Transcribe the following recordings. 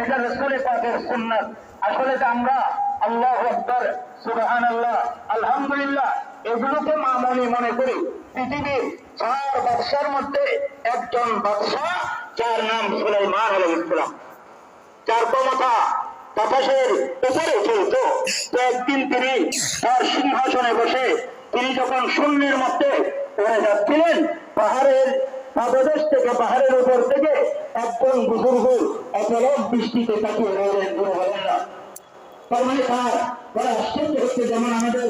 এটা রাসূল পাকের সুন্নাত। আসলে আমরা আল্লাহু আকবার, সুবহানাল্লাহ, আলহামদুলিল্লাহ এগুলোকে মামুলি মনে করি। পৃথিবীর 4 বাদশার মধ্যে একজন বাদশা, যার নাম সুলাইমান আলাইহিস সালাম। যার ক্ষমতা বাতাসের উপরে চলত। তো একদিন তিনি তার সিংহাসনে বসে তিনি যখন শূন্যের মধ্যে উড়ে যাচ্ছিলেন, পাহাড়ের পাদদেশ থেকে, পাহাড়ের উপর থেকে একজন বুজুর্গ অপলক দৃষ্টিতে তাকিয়ে রইলেন। বলেন না, তার মানে তার বড় আশ্চর্য হচ্ছে। যেমন আমাদের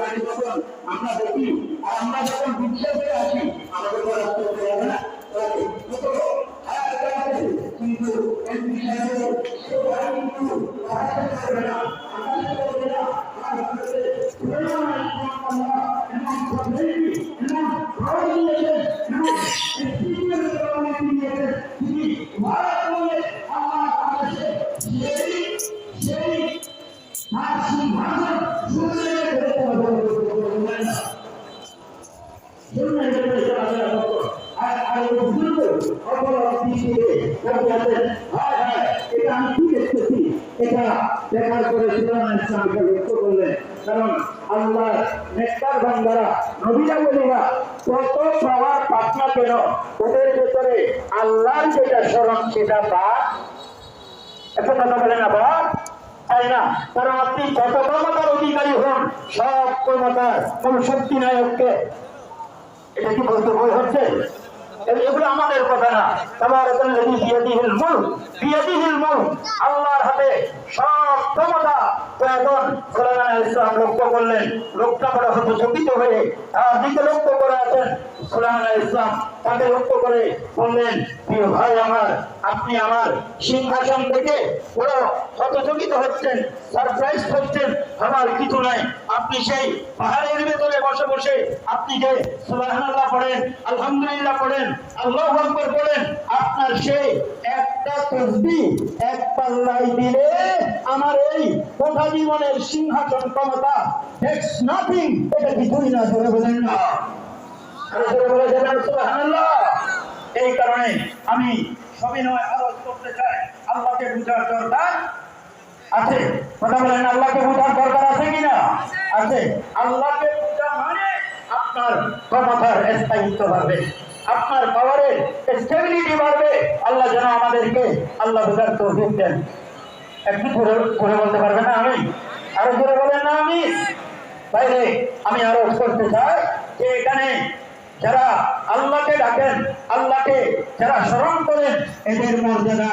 গাড়ি যখন আমরা দেখি আর আমরা যখন বিশ্বাস করে আসি, আমাদের বড় আশ্চর্য হবে না? কিন্তু এটা দেখার পরে সুলাইমান ইসলামকে লক্ষ্য করলেন। কারণ আল্লাহ নেককার বান্দারা, নবীরা, ওলিরা কত পাওয়ার পাক না কেন, ওদের ভেতরে আল্লাহর যেটা স্মরণ সেটা পাক। এত কথা বলেন আবার, তাই না? কারণ আপনি কত ক্ষমতার অধিকারী হন, সব ক্ষমতার কোন শক্তি নায়ককে, এটা কি বলতে বই হচ্ছে? এগুলো আমাদের কথা না। আল্লাহর হাতে সব ক্ষমতা। তো এখন সুলাইমান আলাইহিস সালাম লক্ষ্য করলেন, লোকটা বড় হতচকিত হয়ে তার দিকে লক্ষ্য করে আছেন। সুলাইমান আলাইহিস সালাম তাকে লক্ষ্য করে বললেন, প্রিয় ভাই আমার, আপনি আমার সিংহাসন থেকে বড় হতচকিত হচ্ছেন, সারপ্রাইজ হচ্ছেন। আমার কিছু নাই, আপনি সেই পাহাড়ের ভেতরে বসে বসে আপনি যে সুবহানাল্লাহ পড়েন, আলহামদুলিল্লাহ পড়েন, আল্লাহু আকবার পড়েন, আপনার সেই একটা তাসবিহ এক পাল্লাই দিলে আমার এই গোটা জীবনের সিংহাসন ক্ষমতা ইটস নাথিং। এটা কিছুই না। ধরে বলেন না, আরে ধরে বলে যাবেন সুবহানাল্লাহ। এই কারণে আমি সবিনয় আরজ করতে চাই, আল্লাহকে বুঝার দরকার আছে। কথা বলেন, আল্লাহকে বুঝার দরকার আছে কিনা? আছে। আল্লাহকে বুঝা মানে আপনার ক্ষমতার স্থায়িত্ব বাড়বে, আপনার পাওয়ারের স্টেবিলিটি বাড়বে। আল্লাহ যেন আমাদেরকে আল্লাহ বুঝার তৌফিক দেন। একটু করে বলতে পারবেন না? আমি আরো জোরে বলেন না? আমি বাইরে আমি আরো করতে চাই যে এখানে যারা আল্লাহকে ডাকেন, আল্লাহকে যারা স্মরণ করেন, এদের মর্যাদা